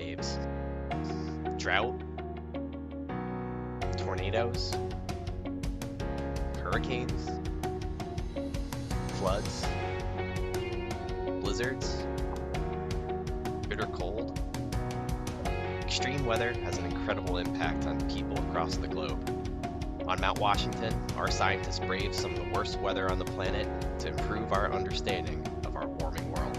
waves, drought, tornadoes, hurricanes, floods, blizzards, bitter cold. Extreme weather has an incredible impact on people across the globe. On Mount Washington, our scientists brave some of the worst weather on the planet to improve our understanding of our warming world.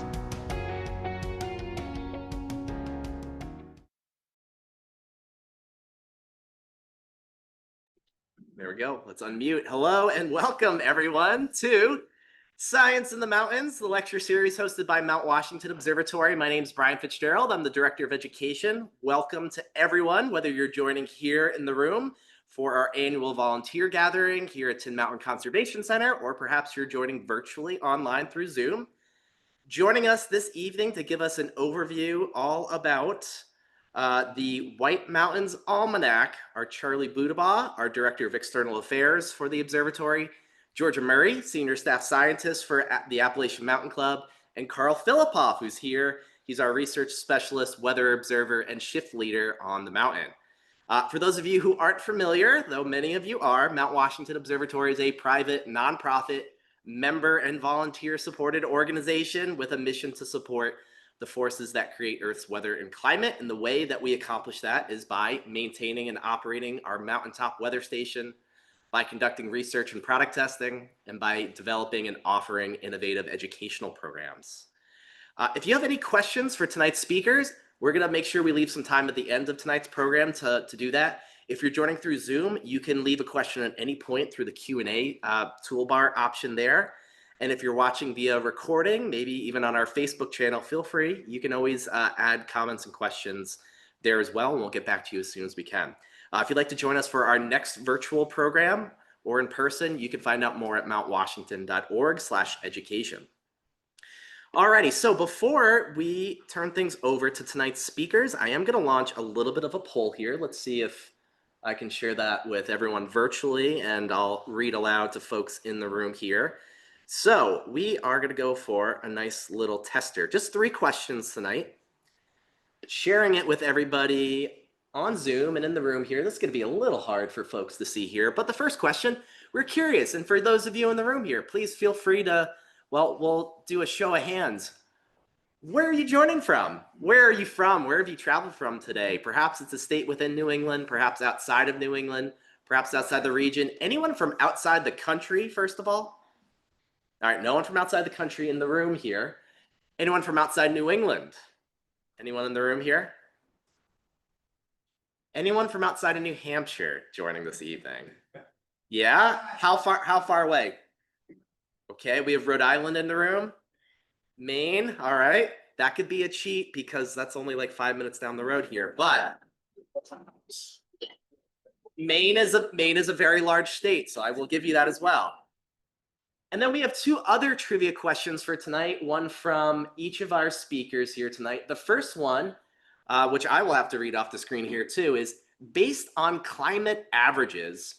There we go. Let's unmute. Hello and welcome everyone to Science in the Mountains, the lecture series hosted by Mount Washington Observatory. My name is Brian Fitzgerald. I'm the Director of Education. Welcome to everyone, whether you're joining here in the room for our annual volunteer gathering here at Tin Mountain Conservation Center, or perhaps you're joining virtually online through Zoom. Joining us this evening to give us an overview all about the White Mountains Almanac are Charlie Budabaugh, our Director of External Affairs for the Observatory, Georgia Murray, Senior Staff Scientist for the Appalachian Mountain Club, and Carl Filipoff, who's here. He's our Research Specialist, Weather Observer, and Shift Leader on the mountain. For those of you who aren't familiar, though many of you are, Mount Washington Observatory is a private, nonprofit, member and volunteer-supported organization with a mission to support the forces that create Earth's weather and climate. And the way that we accomplish that is by maintaining and operating our mountaintop weather station, by conducting research and product testing, and by developing and offering innovative educational programs. If you have any questions for tonight's speakers, we're going to make sure we leave some time at the end of tonight's program to do that. If you're joining through Zoom, you can leave a question at any point through the Q&A toolbar option there. And if you're watching via recording, maybe even on our Facebook channel, feel free. You can always add comments and questions there as well, and we'll get back to you as soon as we can. If you'd like to join us for our next virtual program or in person, you can find out more at mountwashington.org/education. Alrighty, so before we turn things over to tonight's speakers, I am going to launch a little bit of a poll here. Let's see if I can share that with everyone virtually, and I'll read aloud to folks in the room here. So we are going to go for a nice little tester. Just 3 questions tonight. Sharing it with everybody on Zoom and in the room here. This is going to be a little hard for folks to see here. But the first question, we're curious. And for those of you in the room here, please feel free to, well, we'll do a show of hands. Where are you joining from? Where are you from? Where have you traveled from today? Perhaps it's a state within New England, perhaps outside of New England, perhaps outside the region. Anyone from outside the country, first of all? All right, no one from outside the country in the room here. Anyone from outside New England? Anyone in the room here? Anyone from outside of New Hampshire joining this evening? Yeah? How far away? Okay, we have Rhode Island in the room. Maine, all right. That could be a cheat because that's only like 5 minutes down the road here. But Maine is a very large state, so I will give you that as well. And then we have 2 other trivia questions for tonight, one from each of our speakers here tonight. The first one, which I will have to read off the screen here too, is based on climate averages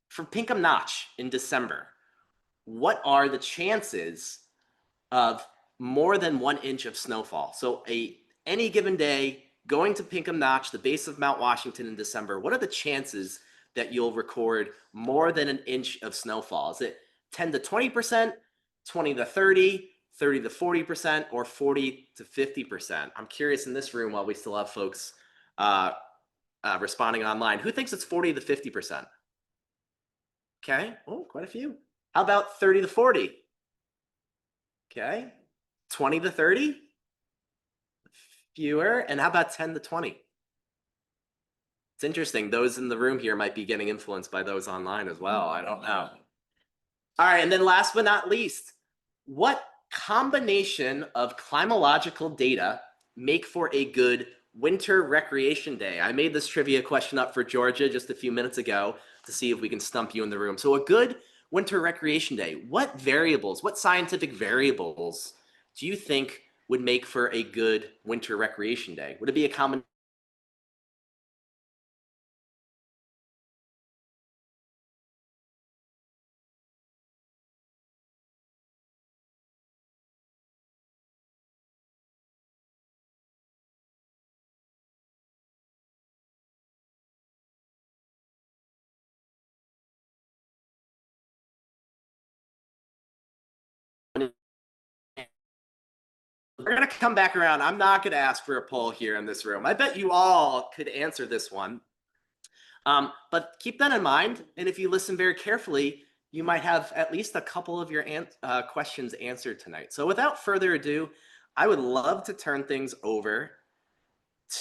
for Pinkham Notch in December, what are the chances of more than 1 inch of snowfall? So any given day going to Pinkham Notch, the base of Mount Washington in December, what are the chances that you'll record more than 1 inch of snowfall? Is it 10 to 20%, 20 to 30, 30 to 40%, or 40 to 50%? I'm curious in this room while we still have folks responding online. Who thinks it's 40 to 50%? Okay, oh, quite a few. How about 30 to 40? Okay, 20 to 30? Fewer. And how about 10 to 20? It's interesting. Those in the room here might be getting influenced by those online as well. I don't know. All right, and then last but not least, what combination of climatological data make for a good winter recreation day? I made this trivia question up for Georgia just a few minutes ago to see if we can stump you in the room. So a good winter recreation day, what variables, what scientific variables do you think would make for a good winter recreation day? Would it be a combination We're going to come back around. I'm not going to ask for a poll here in this room. I bet you all could answer this one. But keep that in mind. And if you listen very carefully, you might have at least a couple of your questions answered tonight. So without further ado, I would love to turn things over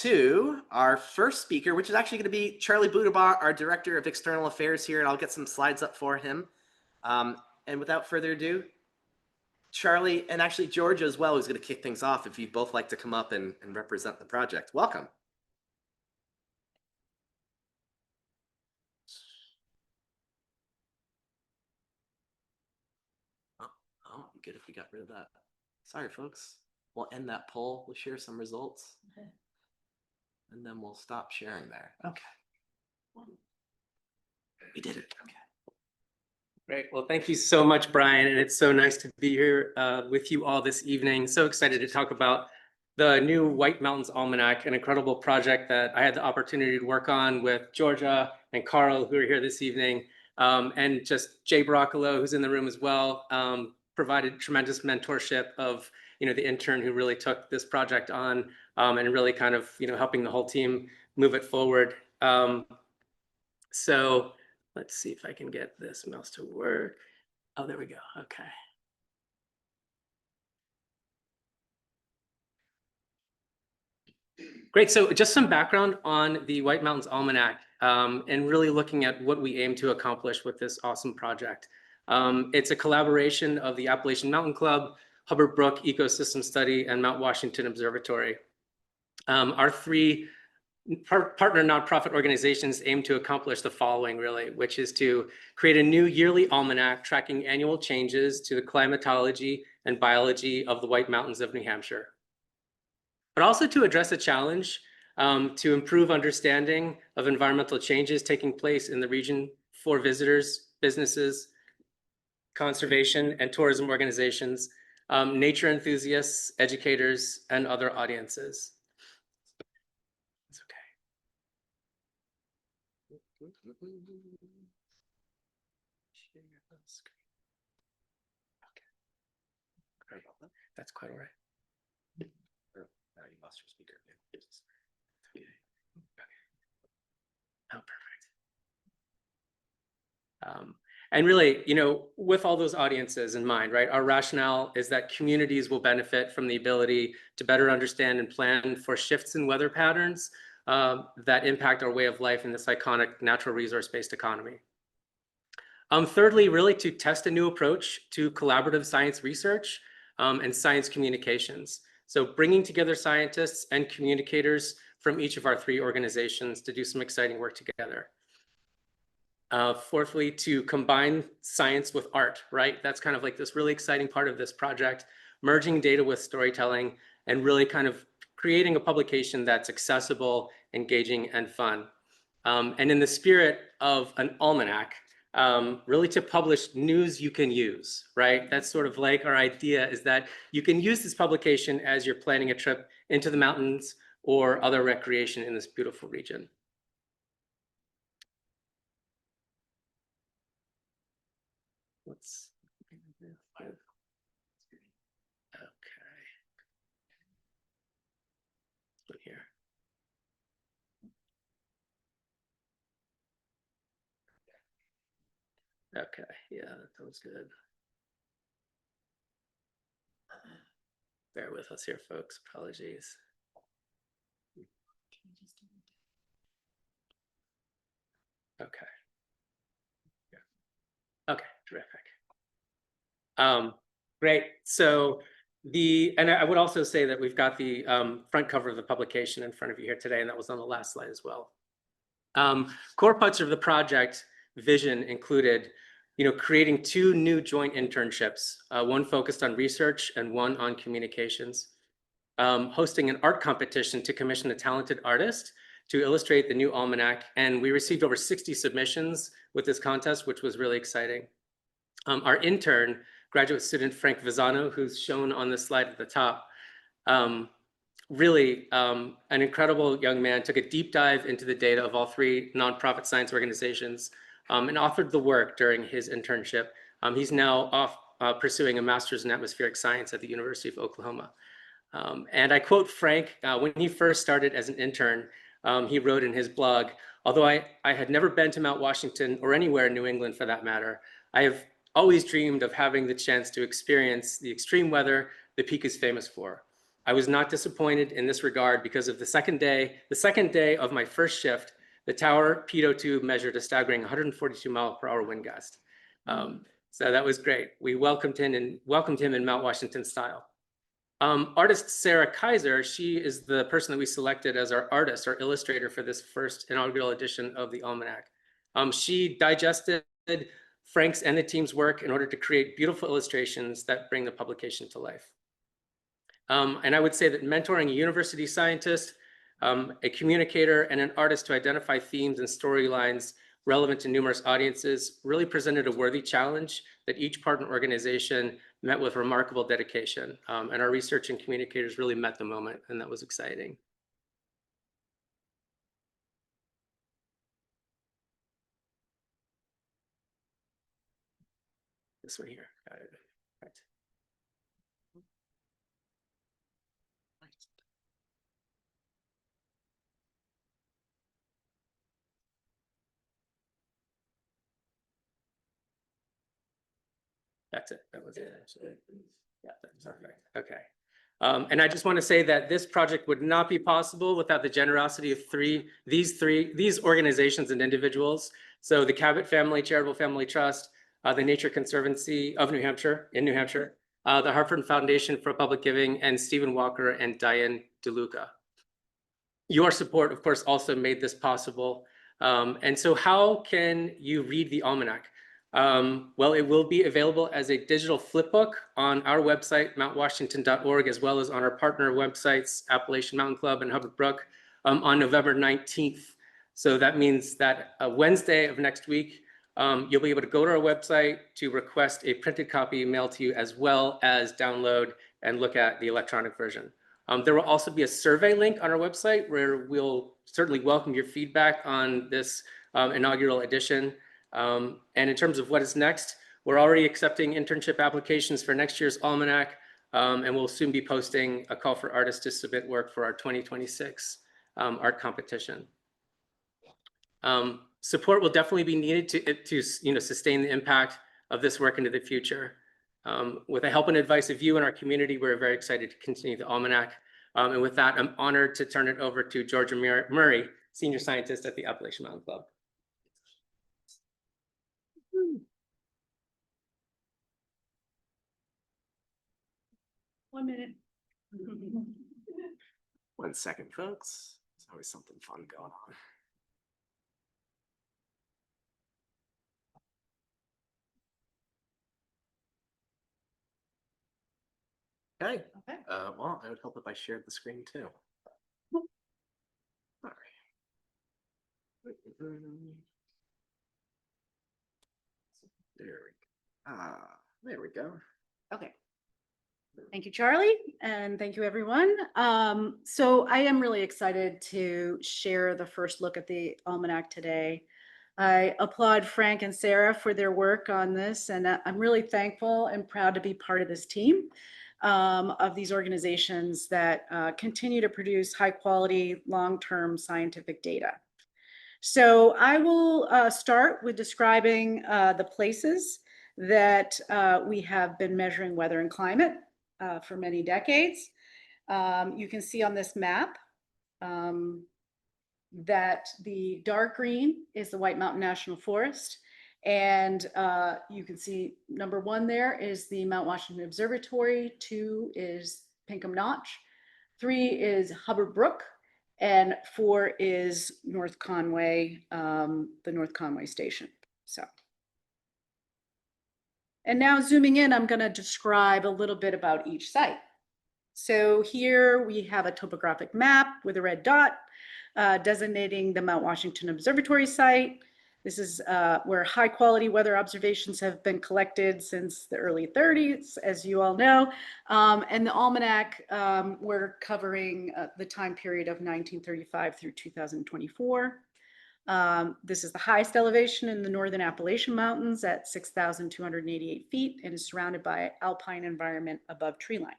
to our first speaker, which is actually going to be Charlie Budabar, our Director of External Affairs here, and I'll get some slides up for him. And without further ado, Charlie, and actually Georgia as well, who's going to kick things off, if you'd both like to come up and represent the project. Welcome. Oh, good if we got rid of that. Sorry, folks. We'll end that poll. We'll share some results. Okay. And then we'll stop sharing there. Okay. We did it. Okay. Great. Well, thank you so much, Brian. And it's so nice to be here with you all this evening. So excited to talk about the new White Mountains Almanac, an incredible project that I had the opportunity to work on with Georgia and Carl, who are here this evening, and just Jay Broccolo, who's in the room as well, provided tremendous mentorship of the intern who really took this project on, and really kind of helping the whole team move it forward. So let's see if I can get this mouse to work. Oh, there we go. Okay. Great. So just some background on the White Mountains Almanac, and really looking at what we aim to accomplish with this awesome project. It's a collaboration of the Appalachian Mountain Club, Hubbard Brook Ecosystem Study, and Mount Washington Observatory. Our three partner nonprofit organizations aim to accomplish the following, really, which is to create a new yearly almanac tracking annual changes to the climatology and biology of the White Mountains of New Hampshire, but also to address a challenge to improve understanding of environmental changes taking place in the region for visitors, businesses, conservation and tourism organizations, nature enthusiasts, educators, and other audiences. It's okay. Share the screen. Okay. That's quite all right. You lost your speaker. Okay. Oh, perfect. And really, with all those audiences in mind, right, our rationale is that communities will benefit from the ability to better understand and plan for shifts in weather patterns that impact our way of life in this iconic natural resource-based economy. Thirdly, really to test a new approach to collaborative science research and science communications. So bringing together scientists and communicators from each of our three organizations to do some exciting work together. Fourthly, to combine science with art, right? That's kind of like this really exciting part of this project, merging data with storytelling and really kind of creating a publication that's accessible, engaging, and fun. And in the spirit of an almanac, really to publish news you can use, right? That's sort of like our idea, is that you can use this publication as you're planning a trip into the mountains or other recreation in this beautiful region. Let's, okay. Put here. Okay, yeah, that sounds good. Bear with us here, folks. Apologies. Okay. Okay, terrific. Great. So and I would also say that we've got the front cover of the publication in front of you here today, and that was on the last slide as well. Core parts of the project vision included, creating 2 new joint internships, one focused on research and one on communications, hosting an art competition to commission a talented artist to illustrate the new almanac. And we received over 60 submissions with this contest, which was really exciting. Our intern, graduate student Frank Vizano, who's shown on the slide at the top, really an incredible young man, took a deep dive into the data of all 3 nonprofit science organizations and authored the work during his internship. He's now off pursuing a master's in atmospheric science at the University of Oklahoma. And I quote Frank, when he first started as an intern, he wrote in his blog, although I had never been to Mount Washington or anywhere in New England for that matter, I have always dreamed of having the chance to experience the extreme weather the peak is famous for. I was not disappointed in this regard because of the second day of my first shift, the tower pitot tube measured a staggering 142 mile/hour wind gust. So that was great. We welcomed him in Mount Washington style. Artist Sarah Kaiser, she is the person that we selected as our artist, our illustrator for this first inaugural edition of the Almanac. She digested Frank's and the team's work in order to create beautiful illustrations that bring the publication to life. And I would say that mentoring a university scientist, a communicator, and an artist to identify themes and storylines relevant to numerous audiences really presented a worthy challenge that each partner organization met with remarkable dedication. And our research and communicators really met the moment, and that was exciting. This one here. Got it. Right. That's it. That was it. Actually. Yeah, that's perfect. Okay. And I just want to say that this project would not be possible without the generosity of these organizations and individuals. So the Cabot Family Charitable Family Trust, the Nature Conservancy of New Hampshire, the Hartford Foundation for Public Giving, and Stephen Walker and Diane DeLuca. Your support, of course, also made this possible. And so how can you read the Almanac? Well, it will be available as a digital flipbook on our website, mountwashington.org, as well as on our partner websites, Appalachian Mountain Club and Hubbard Brook, on November 19th. So that means that Wednesday of next week, you'll be able to go to our website to request a printed copy mailed to you, as well as download and look at the electronic version. There will also be a survey link on our website where we'll certainly welcome your feedback on this inaugural edition. And in terms of what is next, we're already accepting internship applications for next year's Almanac, and we'll soon be posting a call for artists to submit work for our 2026 art competition. Support will definitely be needed to sustain the impact of this work into the future. With the help and advice of you and our community, we're very excited to continue the Almanac. And with that, I'm honored to turn it over to Georgia Murray, Senior Scientist at the Appalachian Mountain Club. 1 minute. 1 second, folks. There's always something fun going on. Okay. Okay. Well, I would help if I shared the screen too. All right. There we go. Okay. Thank you, Charlie, and thank you, everyone. So I am really excited to share the first look at the Almanac today. I applaud Frank and Sarah for their work on this, and I'm really thankful and proud to be part of this team of these organizations that continue to produce high quality, long-term scientific data. So I will start with describing the places that we have been measuring weather and climate for many decades. You can see on this map that the dark green is the White Mountain National Forest. And you can see number 1 there is the Mount Washington Observatory, 2 is Pinkham Notch, 3 is Hubbard Brook, and 4 is North Conway, the North Conway Station. And now zooming in, I'm going to describe a little bit about each site. So here we have a topographic map with a red dot designating the Mount Washington Observatory site. This is where high quality weather observations have been collected since the early 30s, as you all know. And the Almanac, we're covering the time period of 1935 through 2024. This is the highest elevation in the northern Appalachian Mountains at 6,288 feet and is surrounded by alpine environment above tree line.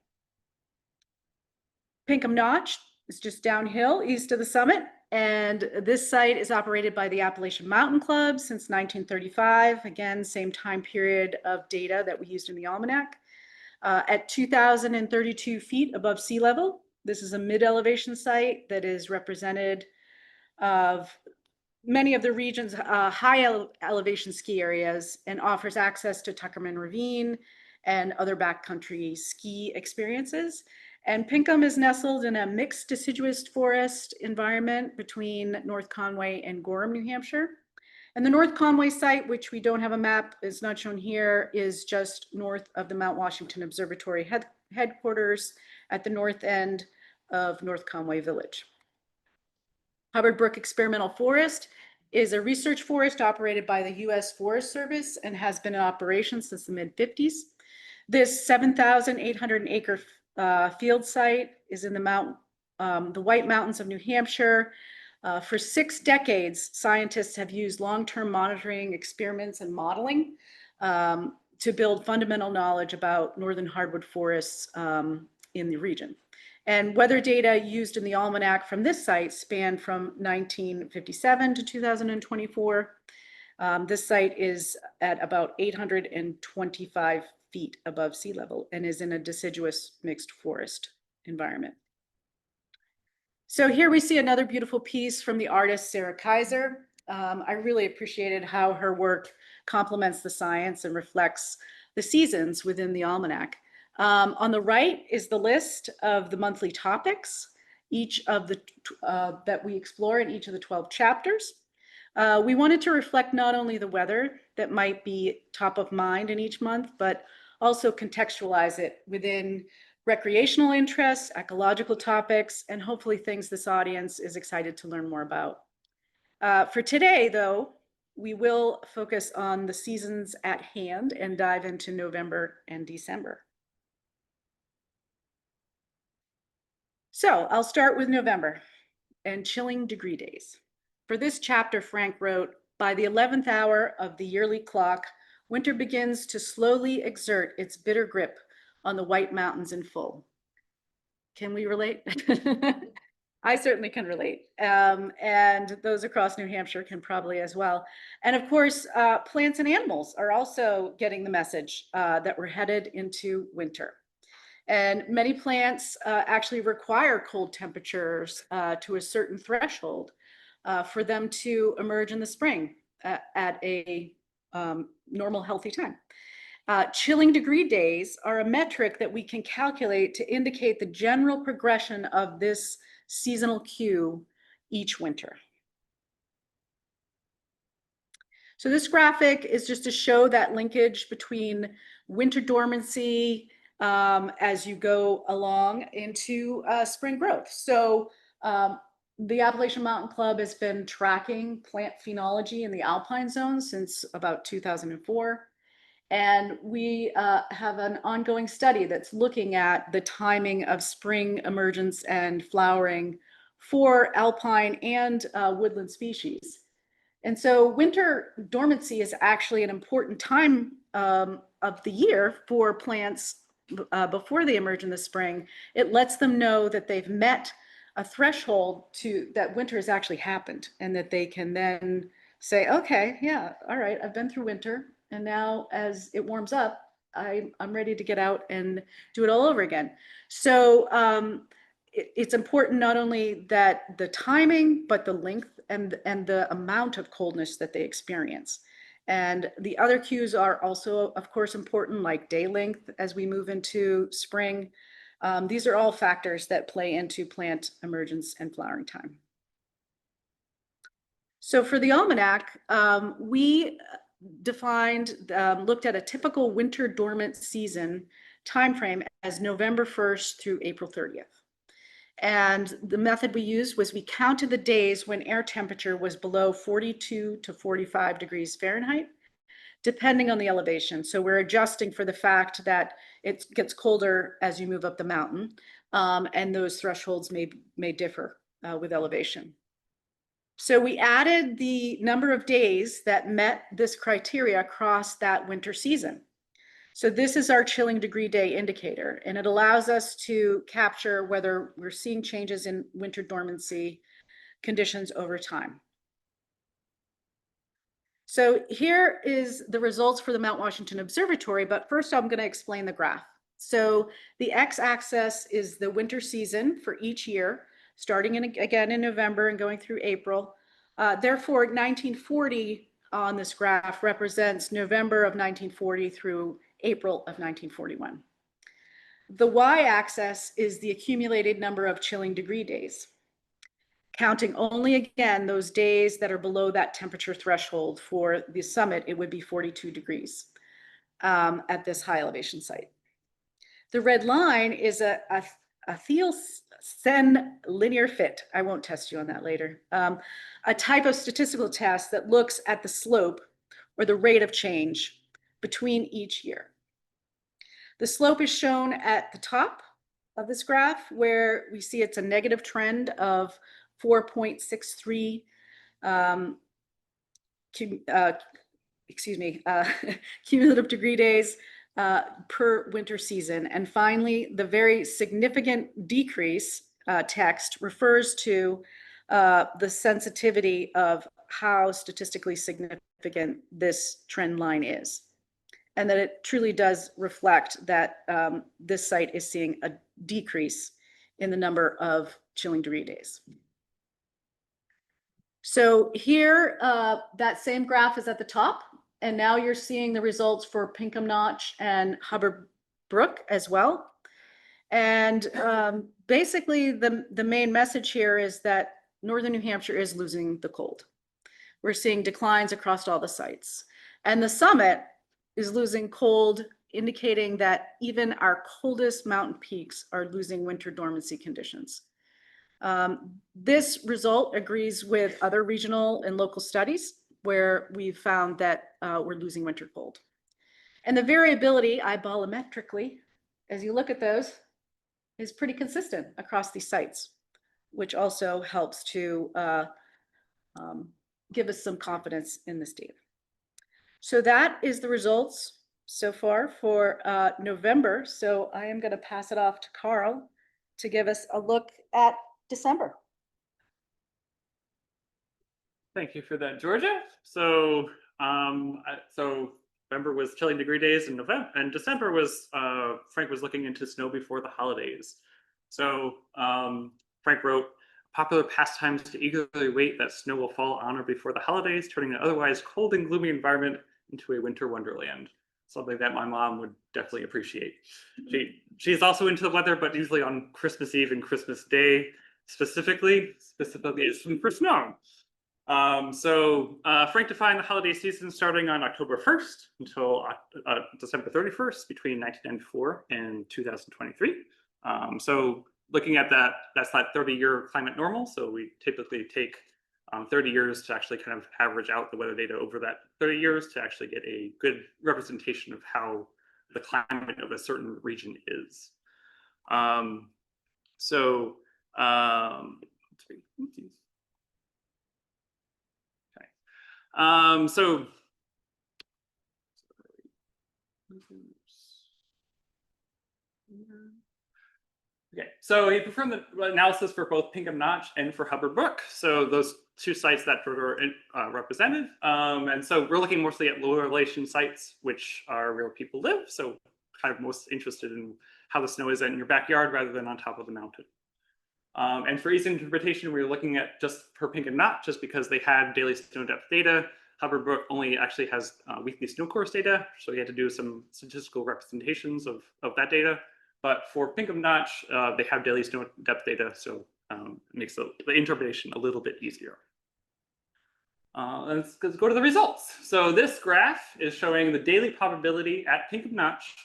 Pinkham Notch is just downhill east of the summit. And this site is operated by the Appalachian Mountain Club since 1935. Again, same time period of data that we used in the almanac. At 2,032 feet above sea level, this is a mid-elevation site that is represented of many of the region's high elevation ski areas and offers access to Tuckerman Ravine and other backcountry ski experiences. And Pinkham is nestled in a mixed deciduous forest environment between North Conway and Gorham, New Hampshire. And the North Conway site, which we don't have a map, is not shown here, is just north of the Mount Washington Observatory headquarters at the north end of North Conway Village. Hubbard Brook Experimental Forest is a research forest operated by the U.S. Forest Service and has been in operation since the mid-50s. This 7,800 acre field site is in the White Mountains of New Hampshire. For 6 decades, scientists have used long-term monitoring experiments and modeling to build fundamental knowledge about northern hardwood forests in the region. And weather data used in the almanac from this site span from 1957 to 2024. This site is at about 825 feet above sea level and is in a deciduous mixed forest environment. So here we see another beautiful piece from the artist Sarah Kaiser. I really appreciated how her work complements the science and reflects the seasons within the almanac. On the right is the list of the monthly topics, each of the that we explore in each of the 12 chapters. We wanted to reflect not only the weather that might be top of mind in each month, but also contextualize it within recreational interests, ecological topics, and hopefully things this audience is excited to learn more about. For today, though, we will focus on the seasons at hand and dive into November and December. So I'll start with November and chilling degree days. For this chapter, Frank wrote, "By the 11th hour of the yearly clock, winter begins to slowly exert its bitter grip on the White Mountains in full." Can we relate? I certainly can relate. And those across New Hampshire can probably as well. And of course, plants and animals are also getting the message that we're headed into winter. And many plants actually require cold temperatures to a certain threshold for them to emerge in the spring at a normal, healthy time. Chilling degree days are a metric that we can calculate to indicate the general progression of this seasonal cue each winter. So this graphic is just to show that linkage between winter dormancy as you go along into spring growth. So the Appalachian Mountain Club has been tracking plant phenology in the alpine zone since about 2004. And we have an ongoing study that's looking at the timing of spring emergence and flowering for alpine and woodland species. And so winter dormancy is actually an important time of the year for plants before they emerge in the spring. It lets them know that they've met a threshold that winter has actually happened, and that they can then say, okay, yeah, all right, I've been through winter. And now as it warms up, I'm ready to get out and do it all over again. So it's important not only that the timing, but the length and the amount of coldness that they experience. And the other cues are also, of course, important, like day length as we move into spring. These are all factors that play into plant emergence and flowering time. So for the almanac, we looked at a typical winter dormant season timeframe as November 1st through April 30th. And the method we used was we counted the days when air temperature was below 42 to 45 degrees Fahrenheit, depending on the elevation. So we're adjusting for the fact that it gets colder as you move up the mountain, and those thresholds may differ with elevation. So we added the number of days that met this criteria across that winter season. So this is our chilling degree day indicator, and it allows us to capture whether we're seeing changes in winter dormancy conditions over time. So here is the results for the Mount Washington Observatory, but first I'm going to explain the graph. So the x-axis is the winter season for each year, starting again in November and going through April. Therefore, 1940 on this graph represents November of 1940 through April of 1941. The y-axis is the accumulated number of chilling degree days, counting only again those days that are below that temperature threshold. For the summit, it would be 42 degrees at this high elevation site. The red line is a Thielsen linear fit. I won't test you on that later. A type of statistical test that looks at the slope or the rate of change between each year. The slope is shown at the top of this graph, where we see it's a negative trend of 4.63 cumulative degree days per winter season. And finally, the very significant decrease text refers to the sensitivity of how statistically significant this trend line is, and that it truly does reflect that this site is seeing a decrease in the number of chilling degree days. So here, that same graph is at the top, and now you're seeing the results for Pinkham Notch and Hubbard Brook as well. And basically, the main message here is that northern New Hampshire is losing the cold. We're seeing declines across all the sites. And the summit is losing cold, indicating that even our coldest mountain peaks are losing winter dormancy conditions. This result agrees with other regional and local studies where we've found that we're losing winter cold. And the variability eyebolometrically, as you look at those, is pretty consistent across these sites, which also helps to give us some confidence in this data. So that is the results so far for November. So I am going to pass it off to Carl to give us a look at December. Thank you for that, Georgia. So, November was chilling degree days, and December was Frank was looking into snow before the holidays. So Frank wrote, popular pastimes to eagerly wait that snow will fall on or before the holidays, turning an otherwise cold and gloomy environment into a winter wonderland. Something that my mom would definitely appreciate. She's also into the weather, but usually on Christmas Eve and Christmas Day specifically it's for snow. Frank defined the holiday season starting on October 1st until December 31st between 1994 and 2023. Looking at that, that's that 30-year climate normal. So we typically take 30 years to actually kind of average out the weather data over that 30 years to actually get a good representation of how the climate of a certain region is. So he performed the analysis for both Pinkham Notch and for Hubbard Brook. So those two sites that were represented. And so we're looking mostly at lower elevation sites, which are where people live. So kind of most interested in how the snow is in your backyard rather than on top of the mountain. And for ease of interpretation, we were looking at just per Pinkham Notch, just because they had daily snow depth data. Hubbard Brook only actually has weekly snow course data. So we had to do some statistical representations of that data. But for Pinkham Notch, they have daily snow depth data, so it makes the interpretation a little bit easier. Let's go to the results. So this graph is showing the daily probability at Pinkham Notch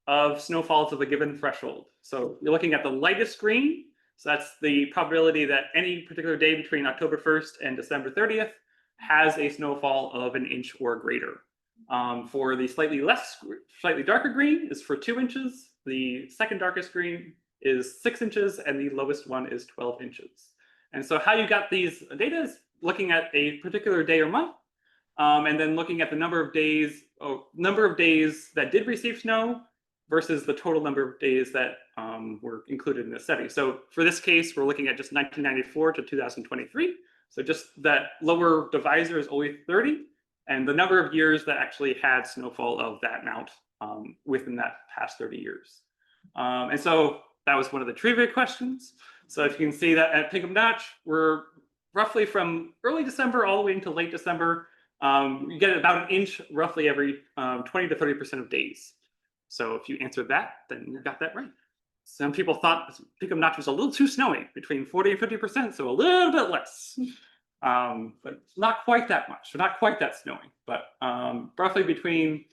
of snowfalls of a given threshold. So you're looking at the lightest green. So that's the probability that any particular day between October 1st and December 30th has a snowfall of an inch or greater. For the slightly darker green is for 2 inches. The second darkest green is 6 inches, and the lowest one is 12 inches. And so how you got these data is looking at a particular day or month, And then looking at the number of days that did receive snow versus the total number of days that were included in the study. So for this case, we're looking at just 1994 to 2023. So just that lower divisor is always 30, and the number of years that actually had snowfall of that amount within that past 30 years. And so that was one of the trivia questions. So if you can see that at Pinkham Notch, we're roughly from early December all the way into late December. You get about an inch roughly every 20 to 30% of days. So if you answered that, then you got that right. Some people thought Pinkham Notch was a little too snowy, between 40 and 50%, so a little bit less. But not quite that much, so not quite that snowy, but roughly between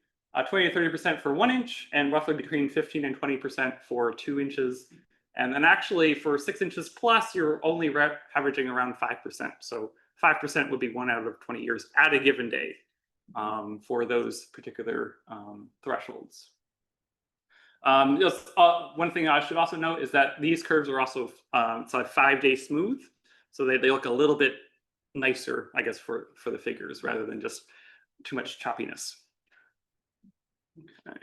20 to 30% for 1 inch, and roughly between 15 and 20% for 2 inches. And then actually for 6 inches plus, you're only averaging around 5%. So 5% would be 1 out of 20 years at a given day for those particular thresholds. One thing I should also note is that these curves are also it's a 5-day smooth, so they look a little bit nicer, I guess, for the figures rather than just too much choppiness. Okay.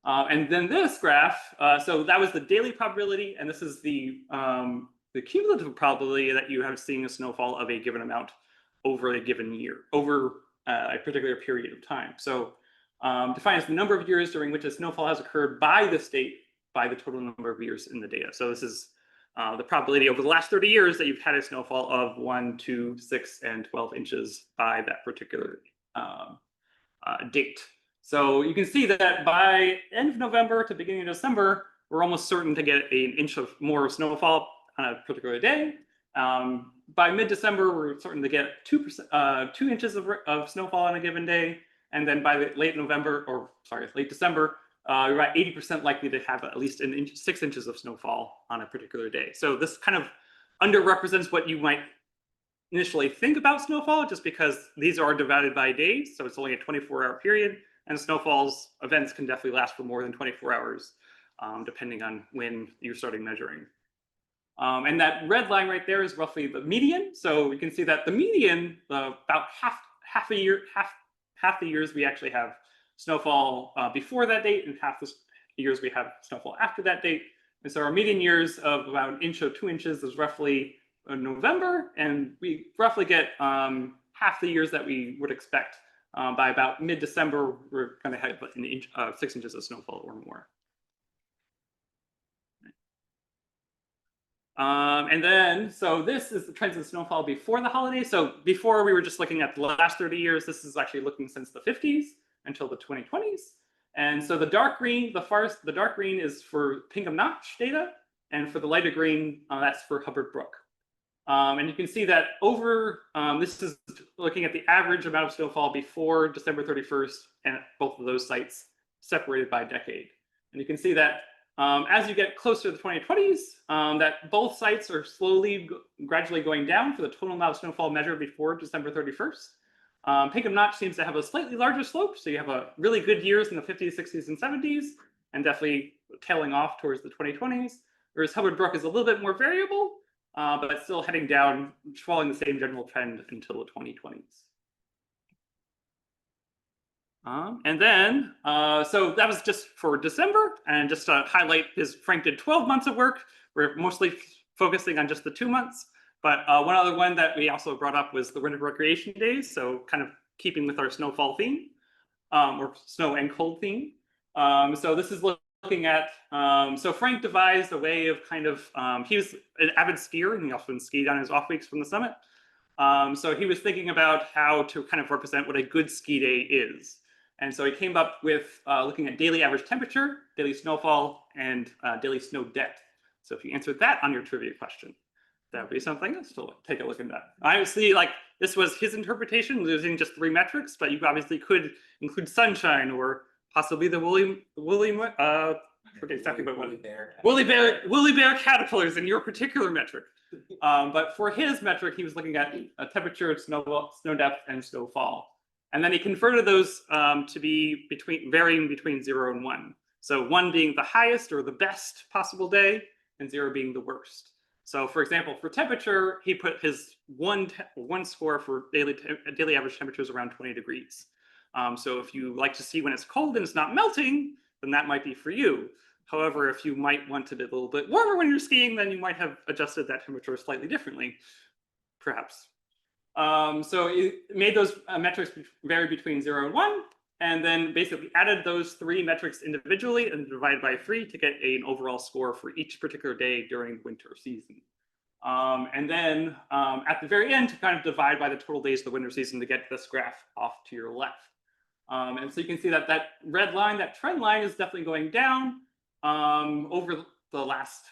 And then this graph, so that was the daily probability, and this is the cumulative probability that you have seeing a snowfall of a given amount over a given year, over a particular period of time. So defined as the number of years during which a snowfall has occurred by the state by the total number of years in the data. So this is the probability over the last 30 years that you've had a snowfall of 1, 2, 6, and 12 inches by that particular date. So you can see that by end of November to beginning of December, we're almost certain to get an inch of more snowfall on a particular day. By mid-December, we're certain to get 2 inches of snowfall on a given day. And then by late December, you're at 80% likely to have at least 6 inches of snowfall on a particular day. So this kind of underrepresents what you might initially think about snowfall, just because these are divided by days. So it's only a 24-hour period. And snowfalls events can definitely last for more than 24 hours, depending on when you're starting measuring. And that red line right there is roughly the median. So you can see that the median, about half the years we actually have snowfall before that date, and half the years we have snowfall after that date. And so our median years of about 1 inch or 2 inches is roughly November, and we roughly get half the years that we would expect. By about mid-December, we're going to have an inch, 6 inches of snowfall or more. And then, so this is the trends in snowfall before the holidays. So before we were just looking at the last 30 years, this is actually looking since the 50s until the 2020s. And so the dark green, the dark green is for Pinkham Notch data, and for the lighter green, that's for Hubbard Brook. And you can see that over, this is looking at the average amount of snowfall before December 31st, and both of those sites separated by a decade. And you can see that as you get closer to the 2020s, that both sites are gradually going down for the total amount of snowfall measured before December 31st. Pinkham Notch seems to have a slightly larger slope, so you have a really good years in the 50s, 60s, and 70s, and definitely tailing off towards the 2020s, whereas Hubbard Brook is a little bit more variable, but it's still heading down, following the same general trend until the 2020s. And then, so that was just for December, and just to highlight, Frank did 12 months of work. We're mostly focusing on just the 2 months, but one other one that we also brought up was the winter recreation days, so kind of keeping with our snowfall theme, or snow and cold theme. So this is looking at, so Frank devised a way of kind of, he was an avid skier, and he often skied on his off weeks from the summit. So he was thinking about how to kind of represent what a good ski day is. And so he came up with looking at daily average temperature, daily snowfall, and daily snow depth. So if you answered that on your trivia question, that would be something else to take a look at that. Obviously, like, this was his interpretation using just 3 metrics, but you obviously could include sunshine or possibly the woolly forget exactly what woolly bear caterpillars in your particular metric. But for his metric, he was looking at temperature, snow depth, and snowfall. And then he converted those to be varying between 0 and 1. So 1 being the highest or the best possible day, and 0 being the worst. So for example, for temperature, he put his one score for daily average temperatures around 20 degrees. So if you like to see when it's cold and it's not melting, then that might be for you. However, if you might want it a little bit warmer when you're skiing, then you might have adjusted that temperature slightly differently, perhaps. So it made those metrics vary between 0 and 1, and then basically added those 3 metrics individually and divided by 3 to get an overall score for each particular day during the winter season. And then at the very end, to kind of divide by the total days of the winter season to get this graph off to your left. And so you can see that that red line, that trend line, is definitely going down over the last,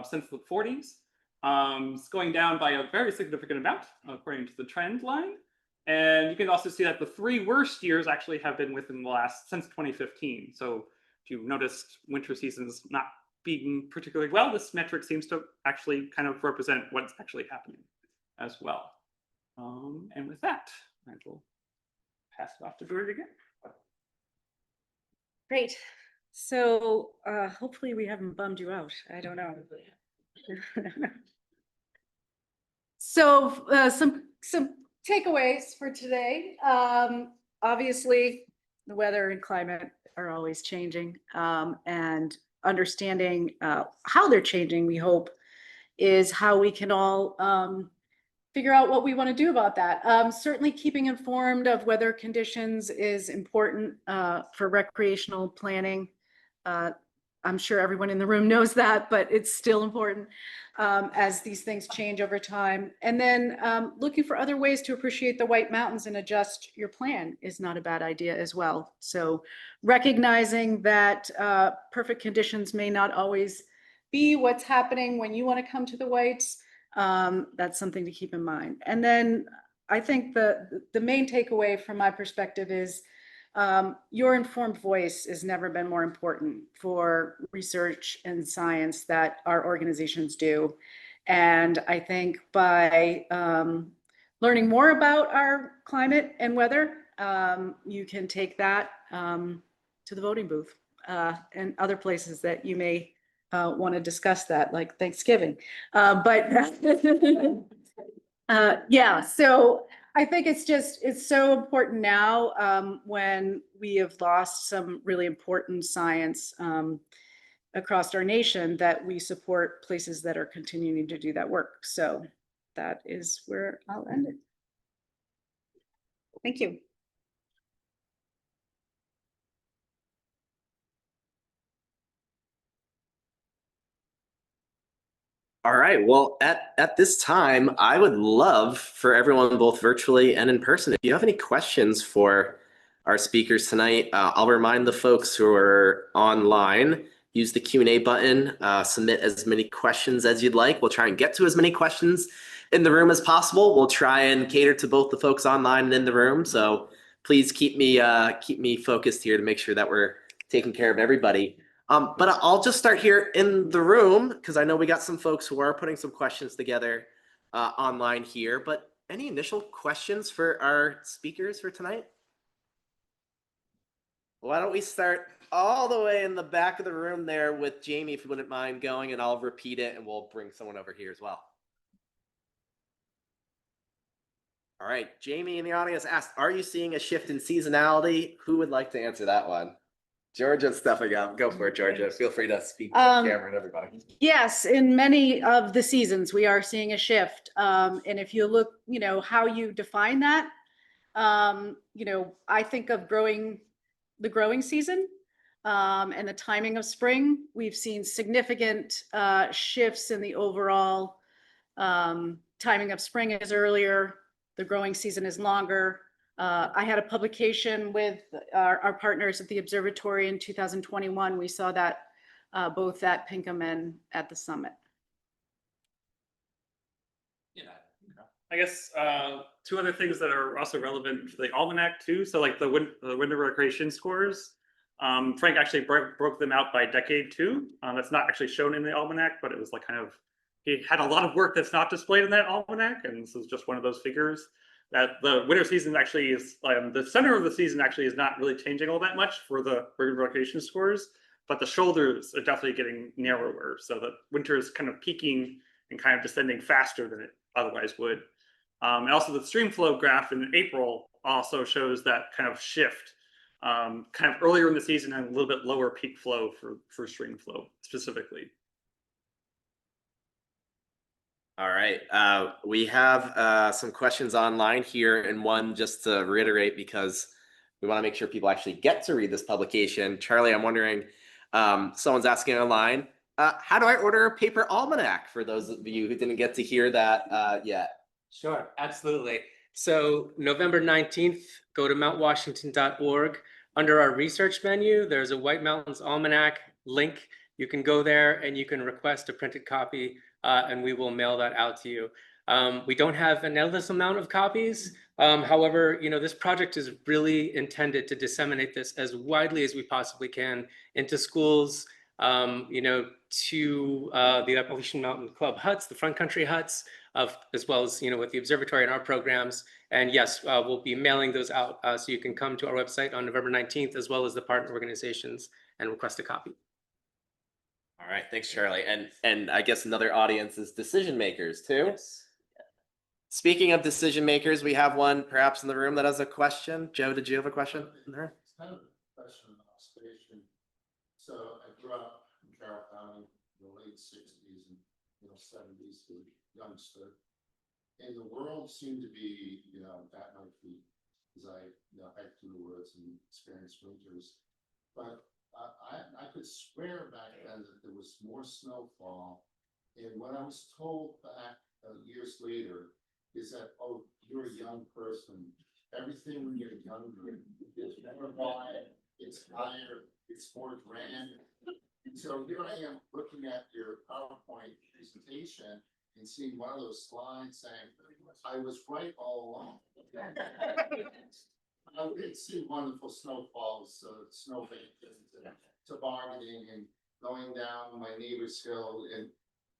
since the 40s. It's going down by a very significant amount according to the trend line. And you can also see that the 3 worst years actually have been within the last, since 2015. So if you've noticed winter seasons not being particularly well, this metric seems to actually kind of represent what's actually happening as well. And with that, I will pass it off to George again. Great. So hopefully we haven't bummed you out. I don't know. So some takeaways for today. Obviously, the weather and climate are always changing, and understanding how they're changing, we hope, is how we can all figure out what we want to do about that. Certainly keeping informed of weather conditions is important for recreational planning. I'm sure everyone in the room knows that, but it's still important as these things change over time. And then looking for other ways to appreciate the White Mountains and adjust your plan is not a bad idea as well. So recognizing that perfect conditions may not always be what's happening when you want to come to the Whites, that's something to keep in mind. And then I think the main takeaway from my perspective is your informed voice has never been more important for research and science that our organizations do. And I think by learning more about our climate and weather, you can take that to the voting booth and other places that you may want to discuss that, like Thanksgiving. Yeah, so I think it's so important now when we have lost some really important science across our nation that we support places that are continuing to do that work. So that is where I'll end it. Thank you. All right. Well, at this time, I would love for everyone, both virtually and in person, if you have any questions for our speakers tonight, I'll remind the folks who are online, use the Q&A button, submit as many questions as you'd like. We'll try and get to as many questions in the room as possible. We'll try and cater to both the folks online and in the room. So please keep me focused here to make sure that we're taking care of everybody. But I'll just start here in the room because I know we got some folks who are putting some questions together online here. But any initial questions for our speakers for tonight? Why don't we start all the way in the back of the room there with Jamie, if you wouldn't mind going, and I'll repeat it and we'll bring someone over here as well. All right, Jamie in the audience asked, are you seeing a shift in seasonality? Who would like to answer that one? Georgia's stepping up. Go for it, Georgia. Feel free to speak to the camera and everybody. Yes, in many of the seasons, we are seeing a shift. And if you look, how you define that, I think of the growing season and the timing of spring. We've seen significant shifts in the overall timing of spring is earlier. The growing season is longer. I had a publication with our partners at the observatory in 2021. We saw that both at Pinkham and at the summit. Yeah, I guess 2 other things that are also relevant to the almanac too. So like the winter recreation scores, Frank actually broke them out by decade too. That's not actually shown in the almanac, but it was like he had a lot of work that's not displayed in that almanac, and this is just one of those figures. That the winter season actually is, the center of the season actually is not really changing all that much for the recreation scores, but the shoulders are definitely getting narrower. So the winter is kind of peaking and kind of descending faster than it otherwise would. And also the stream flow graph in April also shows that kind of shift, kind of earlier in the season and a little bit lower peak flow for stream flow specifically. All right, we have some questions online here, and one just to reiterate, because we want to make sure people actually get to read this publication. Charlie, I'm wondering, someone's asking online, how do I order a paper almanac, for those of you who didn't get to hear that yet? Sure, absolutely. So November 19th, go to mountwashington.org. Under our research menu, there's a White Mountains Almanac link. You can go there and you can request a printed copy, and we will mail that out to you. We don't have an endless amount of copies. However, this project is really intended to disseminate this as widely as we possibly can into schools, to the Appalachian Mountain Club huts, the front country huts, as well as, with the observatory and our programs. And yes, we'll be mailing those out, so you can come to our website on November 19th, as well as the partner organizations, and request a copy. All right, thanks, Charlie. And I guess another audience is decision makers too. Yes. Speaking of decision makers, we have one perhaps in the room that has a question. Joe, did you have a question? It's kind of a question and observation. So I grew up in Carroll County in the late 60s and 70s to youngster. And the world seemed to be, at my feet as I hiked through the woods and experienced winters. But I could swear back then that there was more snowfall. And what I was told back years later is that, oh, you're a young person. Everything when you're younger is more wide, it's higher, it's more grand. And so here I am looking at your PowerPoint presentation and seeing one of those slides saying, I was right all along. I did see wonderful snowfalls, snowbanking, tobogganing, and going down my neighbor's hill, and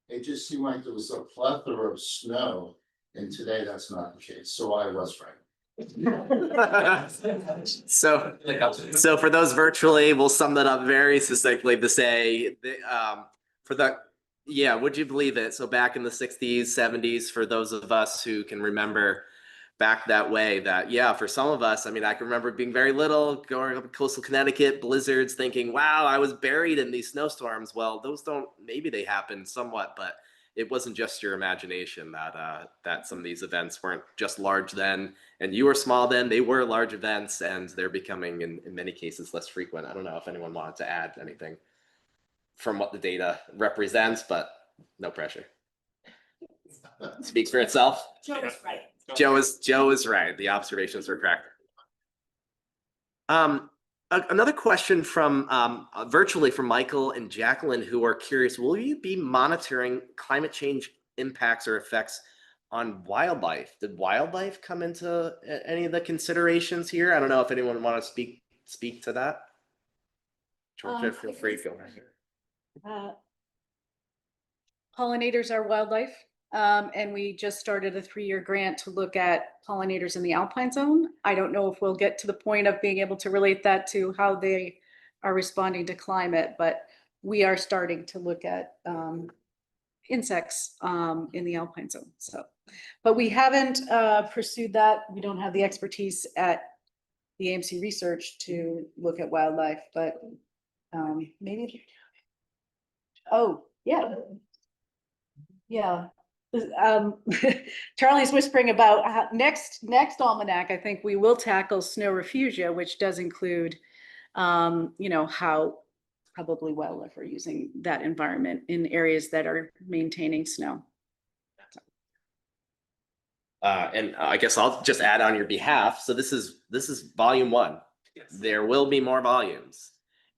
it just seemed like there was a plethora of snow. And today that's not the case. So I was right. So for those virtually, we'll sum that up very succinctly to say, would you believe it? So back in the 60s, 70s, for those of us who can remember back that way, for some of us, I can remember being very little, going up in coastal Connecticut, blizzards, thinking, wow, I was buried in these snowstorms. Well, maybe they happened somewhat, but it wasn't just your imagination that some of these events weren't just large then, and you were small then. They were large events, and they're becoming, in many cases, less frequent. I don't know if anyone wanted to add anything from what the data represents, but no pressure. Speaks for itself. Joe is right. Joe is right. The observations were correct. Another question from virtually from Michael and Jacqueline, who are curious, will you be monitoring climate change impacts or effects on wildlife? Did wildlife come into any of the considerations here? I don't know if anyone want to speak to that. Georgia, feel free to go. Pollinators are wildlife. And we just started a 3-year grant to look at pollinators in the alpine zone. I don't know if we'll get to the point of being able to relate that to how they are responding to climate, but we are starting to look at insects in the alpine zone. But we haven't pursued that. We don't have the expertise at the AMC Research to look at wildlife, but maybe. Oh, yeah. Yeah. Charlie's whispering about how next almanac. I think we will tackle snow refugia, which does include, how probably wildlife are using that environment in areas that are maintaining snow. And I guess I'll just add on your behalf. So this is volume 1. Yes. There will be more volumes.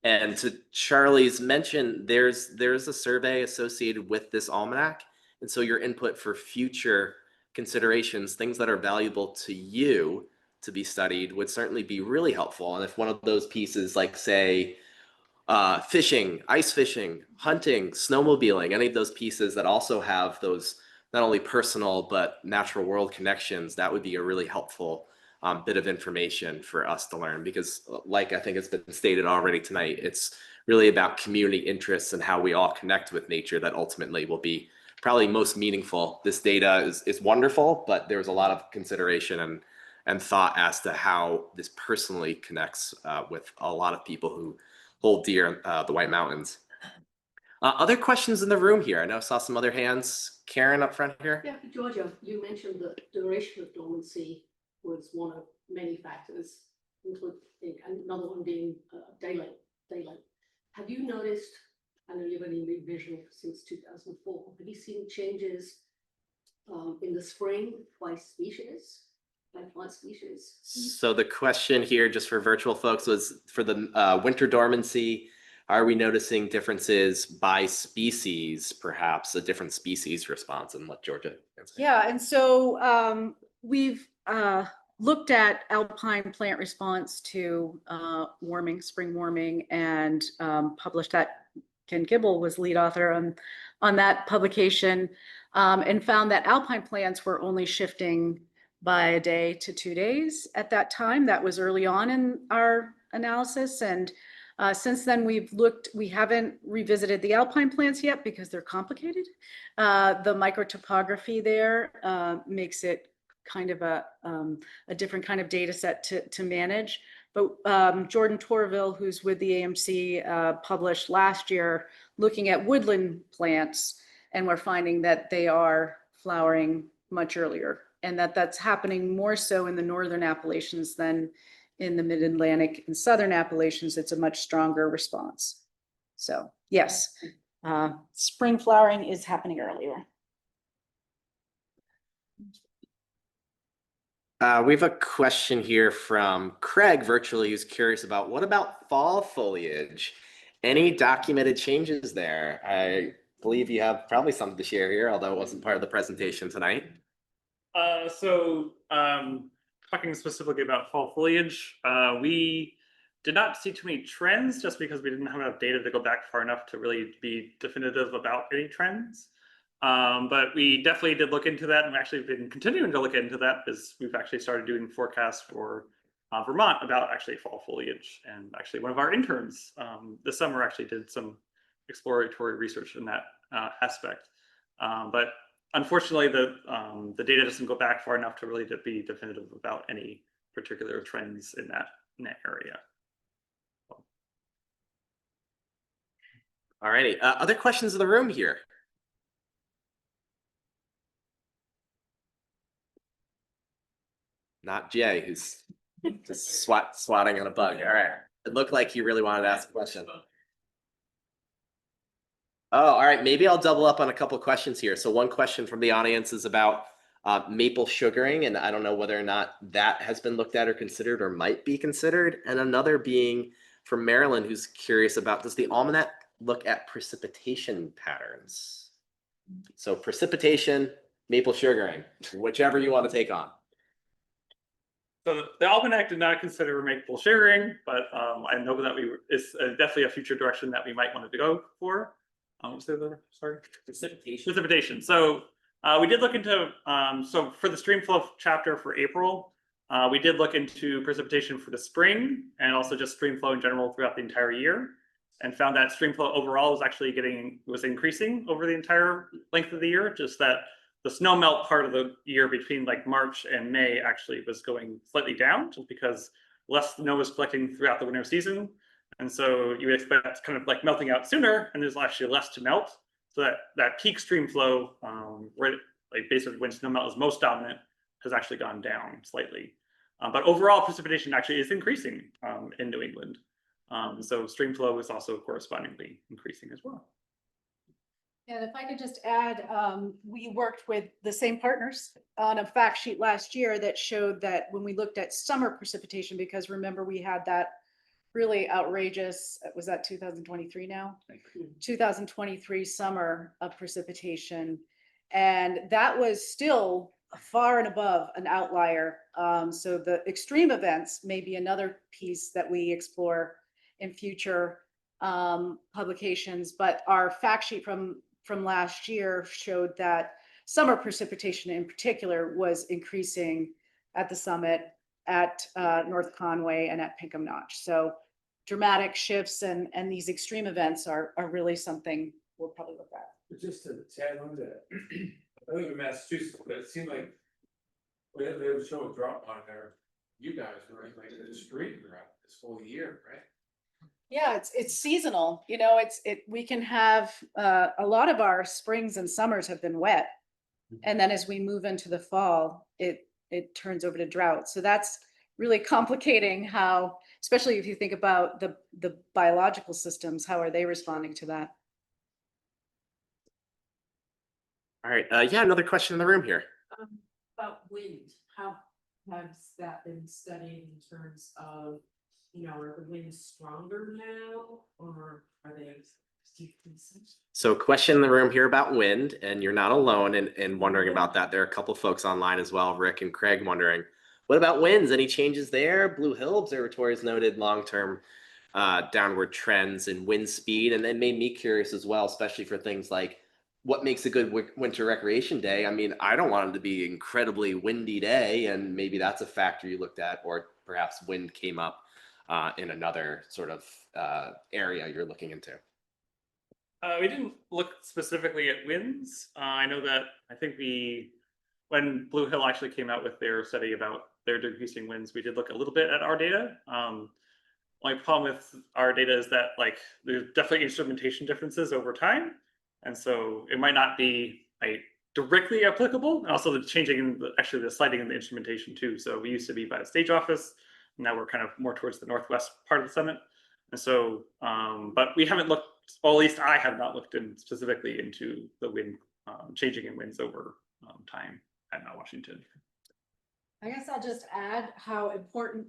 And to Charlie's mention, there's a survey associated with this almanac. And so your input for future considerations, things that are valuable to you to be studied, would certainly be really helpful. And if one of those pieces, like say, fishing, ice fishing, hunting, snowmobiling, any of those pieces that also have those not only personal but natural world connections, that would be a really helpful bit of information for us to learn. Because like I think it's been stated already tonight, it's really about community interests and how we all connect with nature that ultimately will be probably most meaningful. This data is wonderful, but there's a lot of consideration and thought as to how this personally connects with a lot of people who hold dear the White Mountains. Other questions in the room here? I know I saw some other hands. Karen up front here. Yeah, Georgia, you mentioned the duration of dormancy was one of many factors, including another one being daylight. Have you noticed, I know you've only been visual since 2004, have you seen changes in the spring by species, by plant species? So the question here, just for virtual folks, was for the winter dormancy, are we noticing differences by species, perhaps a different species response? And let Georgia answer. Yeah, and so we've looked at alpine plant response to spring warming, and published that. Ken Gibble was lead author on that publication, and found that alpine plants were only shifting by a day to 2 days at that time. That was early on in our analysis, and since then we haven't revisited the alpine plants yet because they're complicated. The microtopography there makes it kind of a different kind of data set to manage. But Jordan Torville, who's with the AMC, published last year looking at woodland plants, and we're finding that they are flowering much earlier, and that's happening more so in the northern Appalachians than in the mid-Atlantic and southern Appalachians. It's a much stronger response. So yes, spring flowering is happening earlier. We have a question here from Craig virtually, who's curious about what about fall foliage? Any documented changes there? I believe you have probably something to share here, although it wasn't part of the presentation tonight. Talking specifically about fall foliage, we did not see too many trends just because we didn't have enough data to go back far enough to really be definitive about any trends. But we definitely did look into that, and we actually been continuing to look into that because we've actually started doing forecasts for Vermont about actually fall foliage. And actually one of our interns this summer actually did some exploratory research in that aspect. But unfortunately, the data doesn't go back far enough to really be definitive about any particular trends in that area. All righty. Other questions in the room here? Not Jay, who's just swatting on a bug. All right. It looked like you really wanted to ask a question. Oh, all right. Maybe I'll double up on a couple of questions here. So one question from the audience is about maple sugaring, and I don't know whether or not that has been looked at or considered or might be considered. And another being from Maryland, who's curious about, does the almanac look at precipitation patterns? So precipitation, maple sugaring, whichever you want to take on. So the almanac did not consider maple sugaring, but I know that it's definitely a future direction that we might want to go for. Sorry. Precipitation. So we did look into, so for the streamflow chapter for April, we did look into precipitation for the spring and also just streamflow in general throughout the entire year, and found that streamflow overall was actually increasing over the entire length of the year. Just that the snow melt part of the year between like March and May actually was going slightly down, just because less snow was collecting throughout the winter season. And so you would expect that's kind of like melting out sooner, and there's actually less to melt. So that peak stream flow, right, like basically when snow melt is most dominant, has actually gone down slightly. But overall precipitation actually is increasing in New England. So stream flow is also correspondingly increasing as well. And if I could just add, we worked with the same partners on a fact sheet last year that showed that when we looked at summer precipitation, because remember we had that really outrageous, was that 2023 now? 2023 summer of precipitation. And that was still far and above an outlier. So the extreme events may be another piece that we explore in future publications, but our fact sheet from last year showed that summer precipitation in particular was increasing at the summit, at North Conway, and at Pinkham Notch. So dramatic shifts and these extreme events are really something we'll probably look at. Just to tag on that, I live in Massachusetts, but it seemed like when they would show a drop on there, you guys were like the street throughout this whole year, right? Yeah, it's seasonal, we can have, a lot of our springs and summers have been wet. And then as we move into the fall, it turns over to drought. So that's really complicating how, especially if you think about the biological systems, how are they responding to that? All right, yeah, another question in the room here. About wind, how has that been studied in terms of, are the winds stronger now or are they decreasing? So question in the room here about wind, and you're not alone in wondering about that. There are a couple folks online as well, Rick and Craig, wondering, what about winds? Any changes there? Blue Hill Observatory has noted long-term downward trends in wind speed, and it made me curious as well, especially for things like what makes a good winter recreation day. I mean, I don't want it to be an incredibly windy day, and maybe that's a factor you looked at, or perhaps wind came up in another sort of area you're looking into. We didn't look specifically at winds. I know that when Blue Hill actually came out with their study about their decreasing winds, we did look a little bit at our data. Only problem with our data is that there's definitely instrumentation differences over time. And so it might not be directly applicable. And also the changing in the sliding in the instrumentation too. So we used to be by the stage office. Now we're kind of more towards the northwest part of the summit. And so, but we haven't looked, or at least I have not looked specifically into the wind, changing in winds over time at Mount Washington. I guess I'll just add how important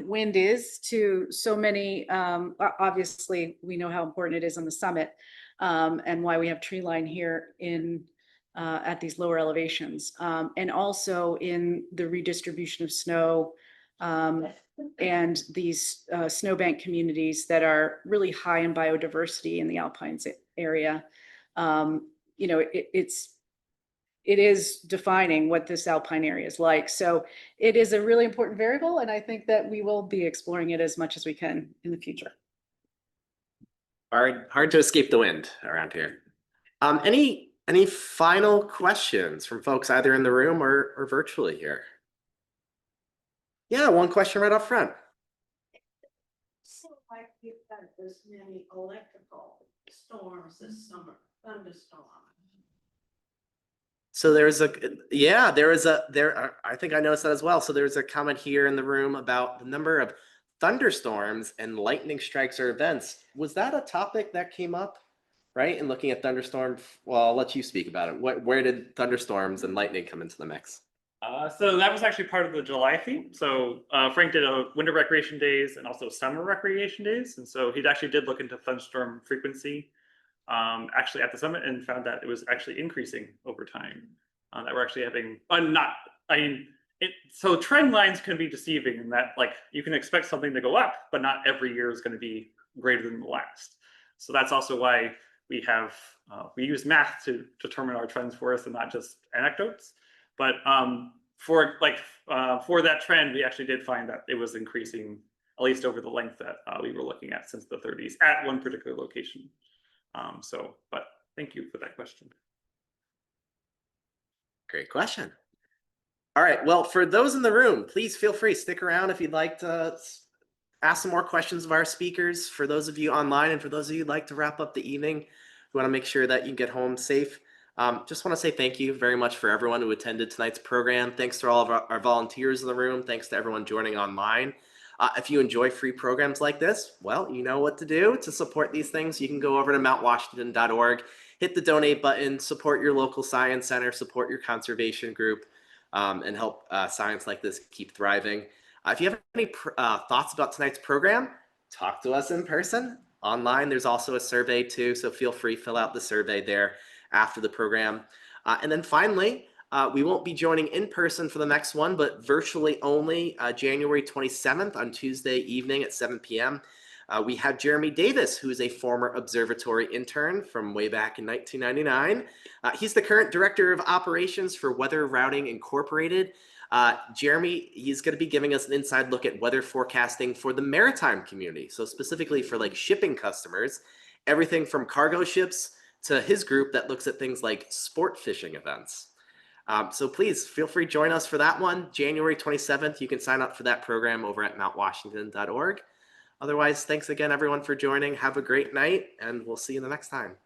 wind is to so many. Obviously, we know how important it is on the summit, and why we have tree line here at these lower elevations, and also in the redistribution of snow and these snowbank communities that are really high in biodiversity in the Alpines area. It is defining what this alpine area is like. So it is a really important variable, and I think that we will be exploring it as much as we can in the future. Hard to escape the wind around here. Any final questions from folks either in the room or virtually here? Yeah, one question right up front. So like you've got this many electrical storms this summer, thunderstorms. So I think I noticed that as well. So there's a comment here in the room about the number of thunderstorms and lightning strikes or events. Was that a topic that came up, right? In looking at thunderstorms, well, I'll let you speak about it. Where did thunderstorms and lightning come into the mix? So that was actually part of the July theme. So Frank did a winter recreation days and also summer recreation days. And so he actually did look into thunderstorm frequency actually at the summit and found that it was actually increasing over time. That we're actually having, so trend lines can be deceiving in that you can expect something to go up, but not every year is going to be greater than the last. So that's also why we use math to determine our trends for us and not just anecdotes. But for that trend, we actually did find that it was increasing, at least over the length that we were looking at since the 30s at one particular location. But thank you for that question. Great question. All right, well, for those in the room, please feel free, stick around if you'd like to ask some more questions of our speakers. For those of you online and for those of you who'd like to wrap up the evening, we want to make sure that you can get home safe. Just want to say thank you very much for everyone who attended tonight's program. Thanks to all of our volunteers in the room. Thanks to everyone joining online. If you enjoy free programs like this, well, you know what to do to support these things. You can go over to mountwashington.org, hit the donate button, support your local science center, support your conservation group, and help science like this keep thriving. If you have any thoughts about tonight's program, talk to us in person. Online, there's also a survey too, so feel free, fill out the survey there after the program. And then finally, we won't be joining in person for the next one, but virtually only January 27th on Tuesday evening at 7 p.m. We have Jeremy Davis, who is a former observatory intern from way back in 1999. He's the current director of operations for Weather Routing Incorporated. Jeremy, he's going to be giving us an inside look at weather forecasting for the maritime community. So specifically for shipping customers, everything from cargo ships to his group that looks at things like sport fishing events. So please feel free to join us for that one, January 27th. You can sign up for that program over at mountwashington.org. Otherwise, thanks again, everyone, for joining. Have a great night, and we'll see you the next time.